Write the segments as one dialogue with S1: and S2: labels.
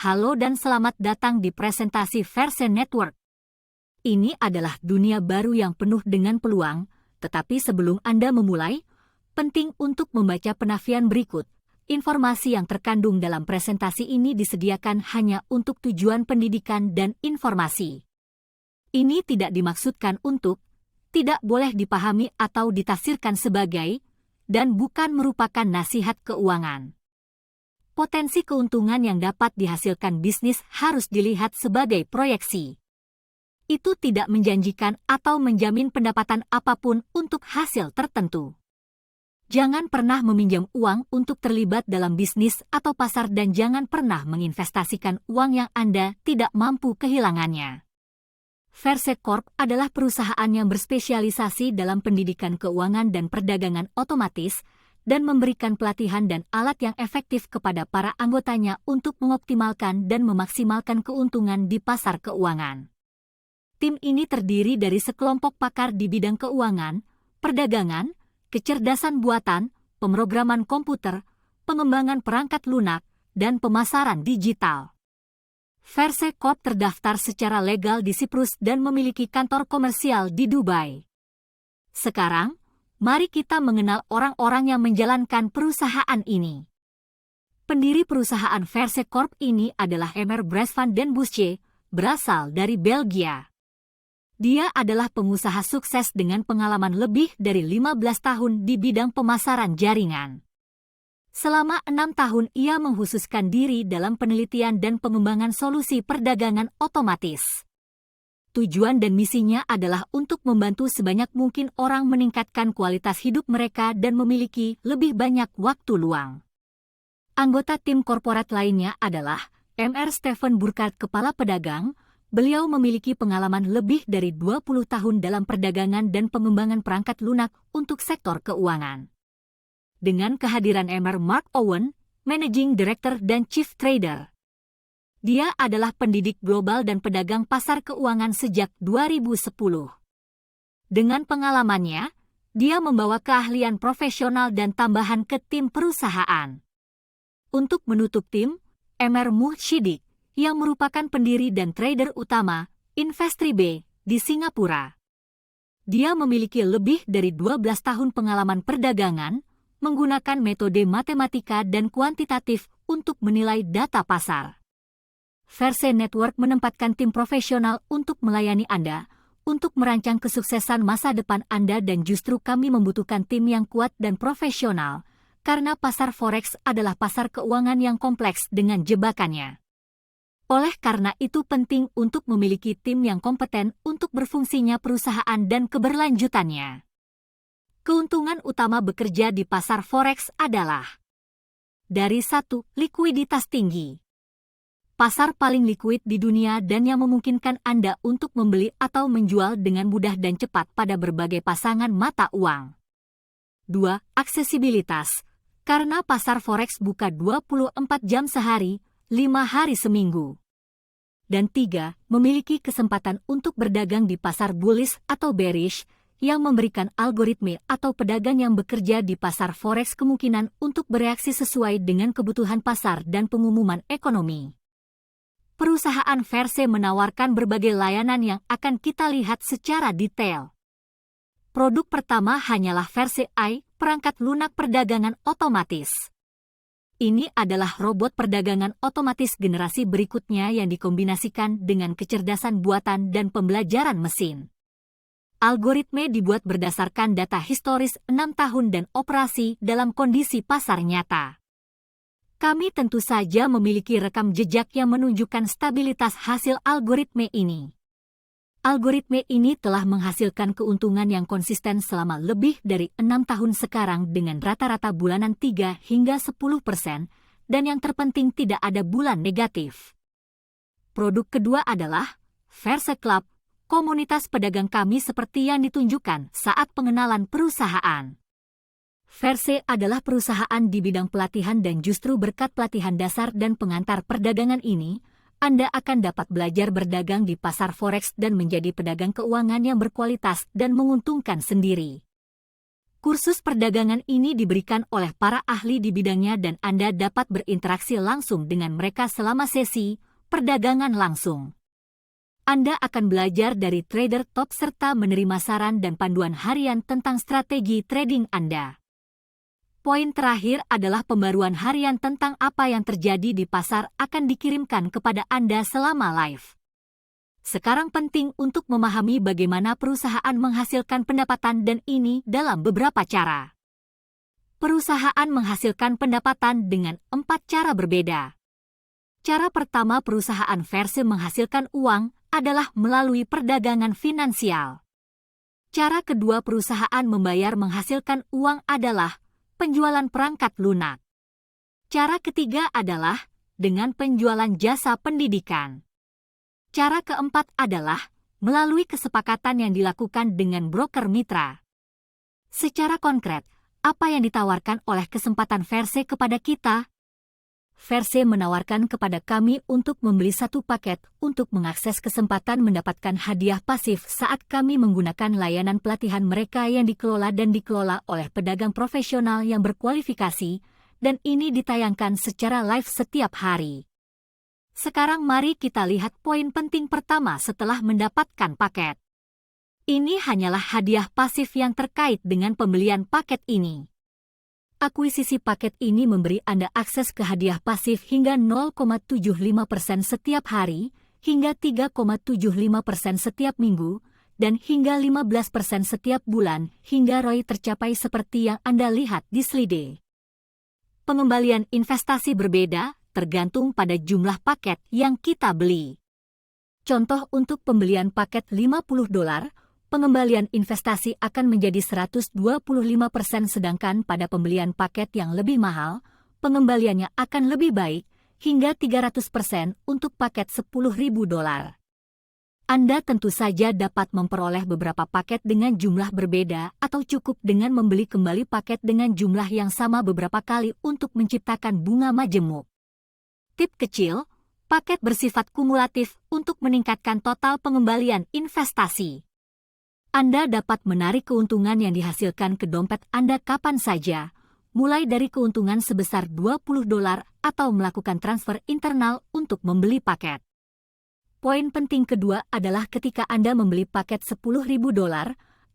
S1: Halo dan selamat datang di presentasi Verse Network. Ini adalah dunia baru yang penuh dengan peluang, tetapi sebelum Anda memulai, penting untuk membaca penafian berikut. Informasi yang terkandung dalam presentasi ini disediakan hanya untuk tujuan pendidikan dan informasi. Ini tidak dimaksudkan untuk, tidak boleh dipahami atau ditafsirkan sebagai, dan bukan merupakan nasihat keuangan. Potensi keuntungan yang dapat dihasilkan bisnis harus dilihat sebagai proyeksi. Itu tidak menjanjikan atau menjamin pendapatan apapun untuk hasil tertentu. Jangan pernah meminjam uang untuk terlibat dalam bisnis atau pasar dan jangan pernah menginvestasikan uang yang Anda tidak mampu kehilangannya. Verse Corp adalah perusahaan yang berspesialisasi dalam pendidikan keuangan dan perdagangan otomatis, dan memberikan pelatihan dan alat yang efektif kepada para anggotanya untuk mengoptimalkan dan memaksimalkan keuntungan di pasar keuangan. Tim ini terdiri dari sekelompok pakar di bidang keuangan, perdagangan, kecerdasan buatan, pemrograman komputer, pengembangan perangkat lunak, dan pemasaran digital. Verse Corp terdaftar secara legal di Siprus dan memiliki kantor komersial di Dubai. Sekarang, mari kita mengenal orang-orang yang menjalankan perusahaan ini. Pendiri perusahaan Verse Corp ini adalah Emer Bres van den Bossche, berasal dari Belgia. Dia adalah pengusaha sukses dengan pengalaman lebih dari 15 tahun di bidang pemasaran jaringan. Selama 6 tahun ia mengkhususkan diri dalam penelitian dan pengembangan solusi perdagangan otomatis. Tujuan dan misinya adalah untuk membantu sebanyak mungkin orang meningkatkan kualitas hidup mereka dan memiliki lebih banyak waktu luang. Anggota tim korporat lainnya adalah Mr. Steven Burkhardt, kepala pedagang. Beliau memiliki pengalaman lebih dari 20 tahun dalam perdagangan dan pengembangan perangkat lunak untuk sektor keuangan. Dengan kehadiran Mark Owen, Managing Director dan Chief Trader. Dia adalah pendidik global dan pedagang pasar keuangan sejak 2010. Dengan pengalamannya, dia membawa keahlian profesional dan tambahan ke tim perusahaan. Untuk menutup tim, Emer Muhshidik, yang merupakan pendiri dan trader utama Investribe di Singapura. Dia memiliki lebih dari 12 tahun pengalaman perdagangan, menggunakan metode matematika dan kuantitatif untuk menilai data pasar. Verse Network menempatkan tim profesional untuk melayani Anda, untuk merancang kesuksesan masa depan Anda dan justru kami membutuhkan tim yang kuat dan profesional, karena pasar forex adalah pasar keuangan yang kompleks dengan jebakannya. Oleh karena itu penting untuk memiliki tim yang kompeten untuk berfungsinya perusahaan dan keberlanjutannya. Keuntungan utama bekerja di pasar forex adalah dari 1. Likuiditas tinggi. Pasar paling liquid di dunia dan yang memungkinkan Anda untuk membeli atau menjual dengan mudah dan cepat pada berbagai pasangan mata uang. 2. Aksesibilitas. Karena pasar forex buka 24 jam sehari, 5 hari seminggu. Dan 3. Memiliki kesempatan untuk berdagang di pasar bullish atau bearish, yang memberikan algoritme atau pedagang yang bekerja di pasar forex kemungkinan untuk bereaksi sesuai dengan kebutuhan pasar dan pengumuman ekonomi. Perusahaan Verse menawarkan berbagai layanan yang akan kita lihat secara detail. Produk pertama hanyalah Verse AI, perangkat lunak perdagangan otomatis. Ini adalah robot perdagangan otomatis generasi berikutnya yang dikombinasikan dengan kecerdasan buatan dan pembelajaran mesin. Algoritme dibuat berdasarkan data historis 6 tahun dan operasi dalam kondisi pasar nyata. Kami tentu saja memiliki rekam jejak yang menunjukkan stabilitas hasil algoritme ini. Algoritme ini telah menghasilkan keuntungan yang konsisten selama lebih dari 6 tahun sekarang dengan rata-rata bulanan 3 hingga 10%, dan yang terpenting tidak ada bulan negatif. Produk kedua adalah Verse Club, komunitas pedagang kami seperti yang ditunjukkan saat pengenalan perusahaan. Verse adalah perusahaan di bidang pelatihan dan justru berkat pelatihan dasar dan pengantar perdagangan ini, Anda akan dapat belajar berdagang di pasar forex dan menjadi pedagang keuangan yang berkualitas dan menguntungkan sendiri. Kursus perdagangan ini diberikan oleh para ahli di bidangnya dan Anda dapat berinteraksi langsung dengan mereka selama sesi perdagangan langsung. Anda akan belajar dari trader top serta menerima saran dan panduan harian tentang strategi trading Anda. Poin terakhir adalah pembaruan harian tentang apa yang terjadi di pasar akan dikirimkan kepada Anda selama live. Sekarang penting untuk memahami bagaimana perusahaan menghasilkan pendapatan dan ini dalam beberapa cara. Perusahaan menghasilkan pendapatan dengan 4 cara berbeda. Cara pertama perusahaan versi menghasilkan uang adalah melalui perdagangan finansial. Cara kedua perusahaan membayar menghasilkan uang adalah penjualan perangkat lunak. Cara ketiga adalah dengan penjualan jasa pendidikan. Cara keempat adalah melalui kesepakatan yang dilakukan dengan broker mitra. Secara konkret, apa yang ditawarkan oleh kesempatan Verse kepada kita? Verse menawarkan kepada kami untuk membeli satu paket untuk mengakses kesempatan mendapatkan hadiah pasif saat kami menggunakan layanan pelatihan mereka yang dikelola oleh pedagang profesional yang berkualifikasi, dan ini ditayangkan secara live setiap hari. Sekarang mari kita lihat poin penting pertama setelah mendapatkan paket. Ini hanyalah hadiah pasif yang terkait dengan pembelian paket ini. Akuisisi paket ini memberi Anda akses ke hadiah pasif hingga 0,75% setiap hari, hingga 3,75% setiap minggu, dan hingga 15% setiap bulan, hingga ROI tercapai seperti yang Anda lihat di slide. Pengembalian investasi berbeda, tergantung pada jumlah paket yang kita beli. Contoh untuk pembelian paket $50, pengembalian investasi akan menjadi 125%, sedangkan pada pembelian paket yang lebih mahal, pengembaliannya akan lebih baik, hingga 300% untuk paket $10.000. Anda tentu saja dapat memperoleh beberapa paket dengan jumlah berbeda atau cukup dengan membeli kembali paket dengan jumlah yang sama beberapa kali untuk menciptakan bunga majemuk. Tip kecil, paket bersifat kumulatif untuk meningkatkan total pengembalian investasi. Anda dapat menarik keuntungan yang dihasilkan ke dompet Anda kapan saja, mulai dari keuntungan sebesar $20 atau melakukan transfer internal untuk membeli paket. Poin penting kedua adalah ketika Anda membeli paket $10.000,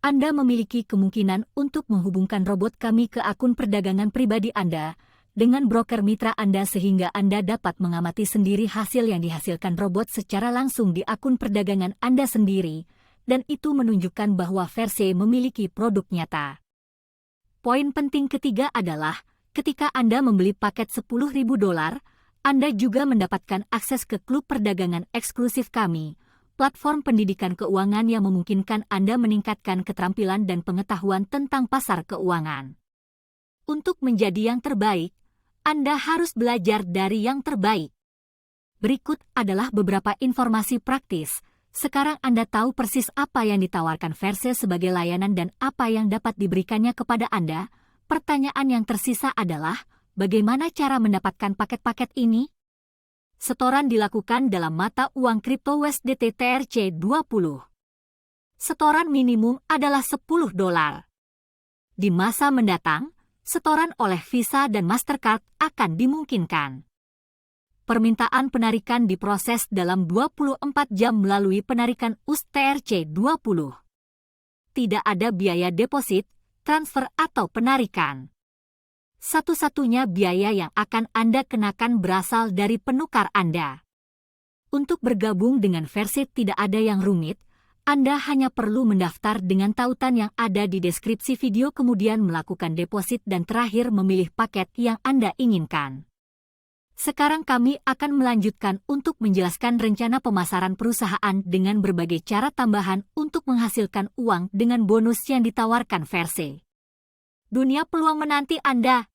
S1: Anda memiliki kemungkinan untuk menghubungkan robot kami ke akun perdagangan pribadi Anda dengan broker mitra Anda sehingga Anda dapat mengamati sendiri hasil yang dihasilkan robot secara langsung di akun perdagangan Anda sendiri, dan itu menunjukkan bahwa Verse memiliki produk nyata. Poin penting ketiga adalah, ketika Anda membeli paket $10.000, Anda juga mendapatkan akses ke klub perdagangan eksklusif kami, platform pendidikan keuangan yang memungkinkan Anda meningkatkan keterampilan dan pengetahuan tentang pasar keuangan. Untuk menjadi yang terbaik, Anda harus belajar dari yang terbaik. Berikut adalah beberapa informasi praktis. Sekarang Anda tahu persis apa yang ditawarkan Verse sebagai layanan dan apa yang dapat diberikannya kepada Anda. Pertanyaan yang tersisa adalah, bagaimana cara mendapatkan paket-paket ini? Setoran dilakukan dalam mata uang kripto USDT TRC20. Setoran minimum adalah $10. Di masa mendatang, setoran oleh Visa dan Mastercard akan dimungkinkan. Permintaan penarikan diproses dalam 24 jam melalui penarikan USTRC20. Tidak ada biaya deposit, transfer atau penarikan. Satu-satunya biaya yang akan Anda kenakan berasal dari penukar Anda. Untuk bergabung dengan Verse tidak ada yang rumit, Anda hanya perlu mendaftar dengan tautan yang ada di deskripsi video kemudian melakukan deposit dan terakhir memilih paket yang Anda inginkan. Sekarang kami akan melanjutkan untuk menjelaskan rencana pemasaran perusahaan dengan berbagai cara tambahan untuk menghasilkan uang dengan bonus yang ditawarkan Verse. Dunia peluang menanti Anda.